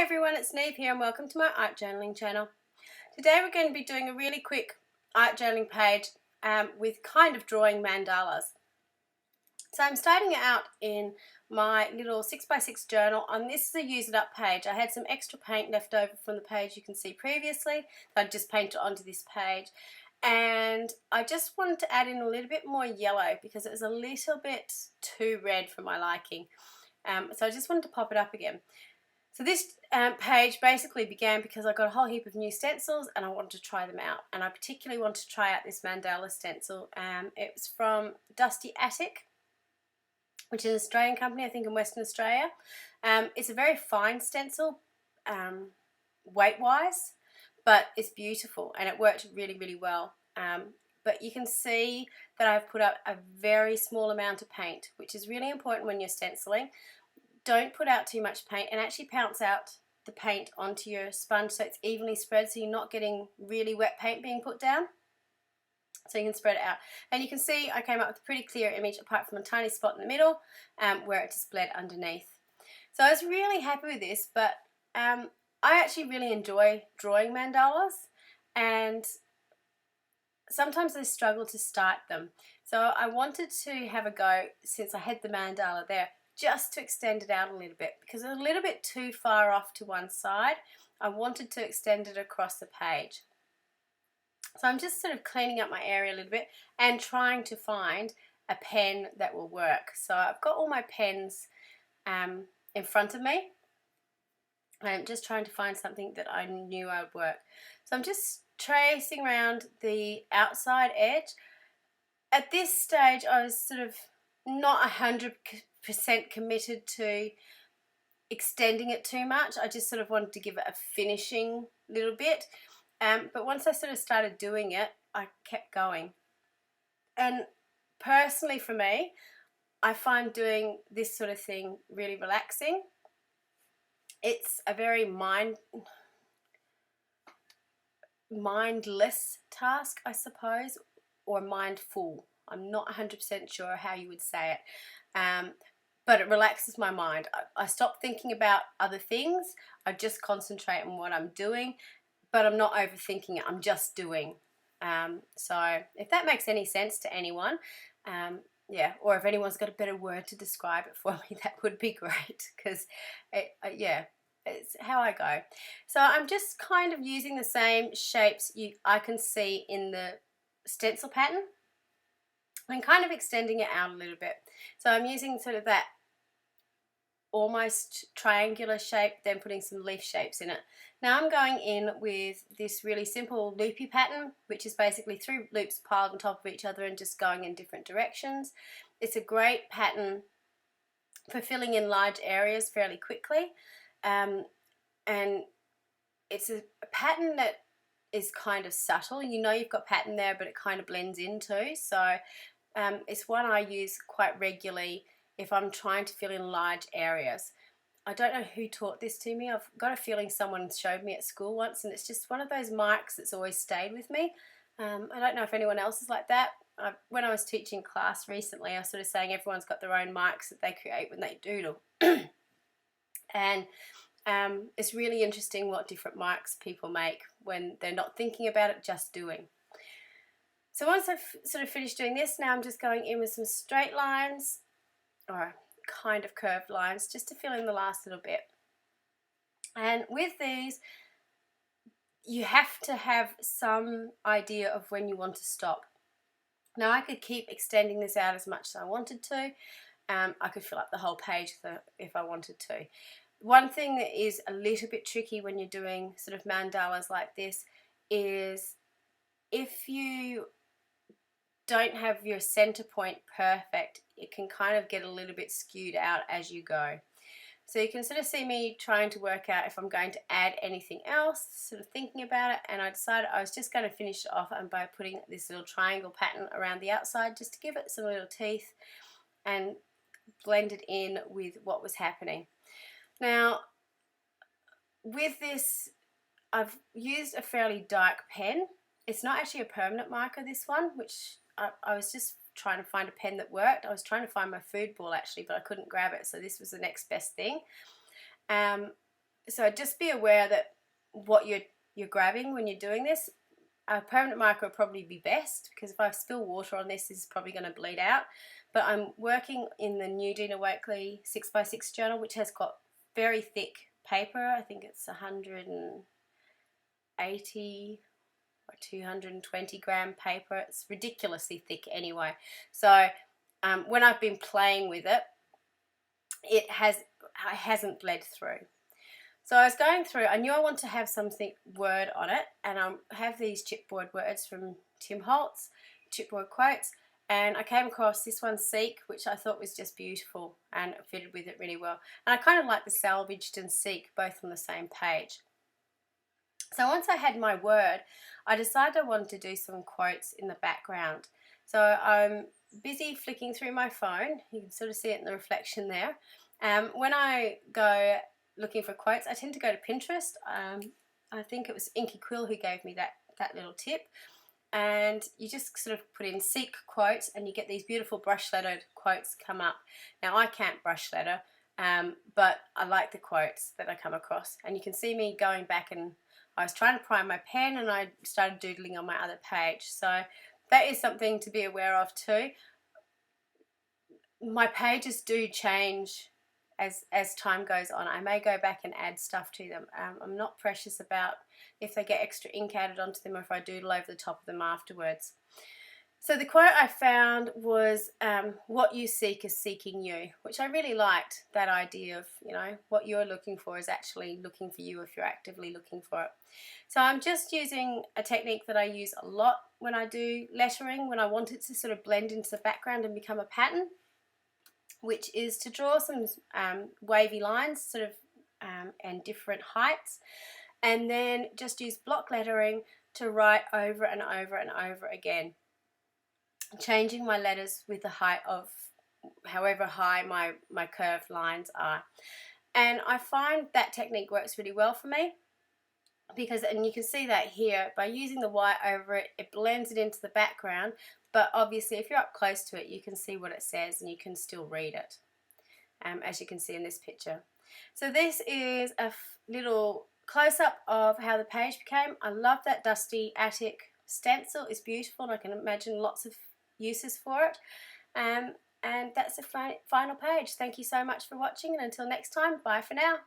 Hi everyone, it's Niamh here and welcome to my art journaling channel. Today we're going to be doing a really quick art journaling page with kind of drawing mandalas. So I'm starting out in my little 6x6 journal, and this is a use it up page. I had some extra paint left over from the page you can see previously. I just painted onto this page, and I just wanted to add in a little bit more yellow because it was a little bit too red for my liking. So I just wanted to pop it up again. So this page basically began because I got a whole heap of new stencils and I wanted to try them out, and I particularly wanted to try out this mandala stencil. It was from Dusty Attic, which is an Australian company, I think in Western Australia. It's a very fine stencil weight-wise, but it's beautiful and it worked really, really well. But you can see that I've put up a very small amount of paint, which is really important when you're stenciling. Don't put out too much paint, and actually pounce out the paint onto your sponge so it's evenly spread, so you're not getting really wet paint being put down. So you can spread it out. And you can see I came up with a pretty clear image apart from a tiny spot in the middle where it just bled underneath. So I was really happy with this, but I actually really enjoy drawing mandalas, and sometimes I struggle to start them. So I wanted to have a go, since I had the mandala there, just to extend it out a little bit because it's a little bit too far off to one side. I wanted to extend it across the page. So I'm just sort of cleaning up my area a little bit and trying to find a pen that will work. So I've got all my pens in front of me. I'm just trying to find something that I knew I would work. So I'm just tracing around the outside edge. At this stage I was sort of not 100% committed to extending it too much. I just sort of wanted to give it a finishing little bit. But once I sort of started doing it, I kept going. And personally for me, I find doing this sort of thing really relaxing. It's a very mindless task, I suppose, or mindful. I'm not 100% sure how you would say it. But it relaxes my mind. I stop thinking about other things. I just concentrate on what I'm doing, but I'm not overthinking it. I'm just doing. So if that makes any sense to anyone, yeah, or if anyone's got a better word to describe it for me, that would be great, because yeah, it's how I go. So I'm just kind of using the same shapes I can see in the stencil pattern and kind of extending it out a little bit. So I'm using sort of that almost triangular shape, then putting some leaf shapes in it. Now I'm going in with this really simple loopy pattern, which is basically 3 loops piled on top of each other and just going in different directions. It's a great pattern for filling in large areas fairly quickly, and it's a pattern that is kind of subtle. You know you've got pattern there, but it kind of blends in too. So it's one I use quite regularly if I'm trying to fill in large areas. I don't know who taught this to me. I've got a feeling someone showed me at school once, and it's just one of those marks that's always stayed with me. I don't know if anyone else is like that. When I was teaching class recently, I was sort of saying everyone's got their own marks that they create when they doodle. And it's really interesting what different marks people make when they're not thinking about it, just doing. So once I've sort of finished doing this, now I'm just going in with some straight lines, or kind of curved lines, just to fill in the last little bit. And with these, you have to have some idea of when you want to stop. Now I could keep extending this out as much as I wanted to. I could fill up the whole page if I wanted to. One thing that is a little bit tricky when you're doing sort of mandalas like this is if you don't have your center point perfect, it can kind of get a little bit skewed out as you go. So you can sort of see me trying to work out if I'm going to add anything else, sort of thinking about it, and I decided I was just going to finish it off and by putting this little triangle pattern around the outside just to give it some little teeth and blend it in with what was happening. Now with this, I've used a fairly dark pen. It's not actually a permanent marker, this one, which I was just trying to find a pen that worked. I was trying to find my food ball actually, but I couldn't grab it, so this was the next best thing. So just be aware that what you're grabbing when you're doing this. A permanent marker would probably be best, because if I spill water on this, it's probably going to bleed out. But I'm working in the new Dina Wakley 6x6 journal, which has got very thick paper. I think it's 180 or 220 gram paper. It's ridiculously thick anyway. So when I've been playing with it, it hasn't bled through. So I was going through, I knew I wanted to have something word on it, and I have these chipboard words from Tim Holtz, chipboard quotes, and I came across this one, Seek, which I thought was just beautiful and fitted with it really well. And I kind of like the salvaged and Seek both on the same page. So once I had my word, I decided I wanted to do some quotes in the background. So I'm busy flicking through my phone. You can sort of see it in the reflection there. When I go looking for quotes, I tend to go to Pinterest. I think it was Inky Quill who gave me that little tip. And you just sort of put in Seek quotes, and you get these beautiful brush lettered quotes come up. Now I can't brush letter, but I like the quotes that I come across. And you can see me going back, and I was trying to prime my pen, and I started doodling on my other page. So that is something to be aware of too. My pages do change as time goes on. I may go back and add stuff to them. I'm not precious about if they get extra ink added onto them, or if I doodle over the top of them afterwards. So the quote I found was, what you seek is seeking you, which I really liked, that idea of, you know, what you're looking for is actually looking for you if you're actively looking for it. So I'm just using a technique that I use a lot when I do lettering, when I want it to sort of blend into the background and become a pattern, which is to draw some wavy lines sort of and different heights, and then just use block lettering to write over and over and over again, changing my letters with the height of however high my curved lines are. And I find that technique works really well for me, because, and you can see that here, by using the white over it, it blends it into the background, but obviously if you're up close to it, you can see what it says and you can still read it, as you can see in this picture. So this is a little close-up of how the page became. I love that dusty attic stencil. It's beautiful, and I can imagine lots of uses for it. And that's the final page. Thank you so much for watching, and until next time, bye for now.